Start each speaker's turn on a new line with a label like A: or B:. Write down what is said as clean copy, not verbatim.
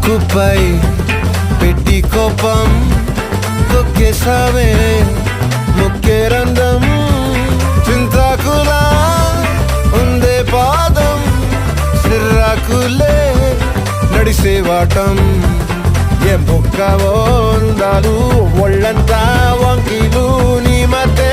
A: ముక్కుపై పెట్టి కోపం తొక్కేసావే ముక్కే రంధ్రం చింతాకులా ఉందే పాదం సిర్రాకులే నడిసేవాటం ఏ బొక్కవో అందాలు ఒళ్ళంతా వంకిలు నీ మధ్య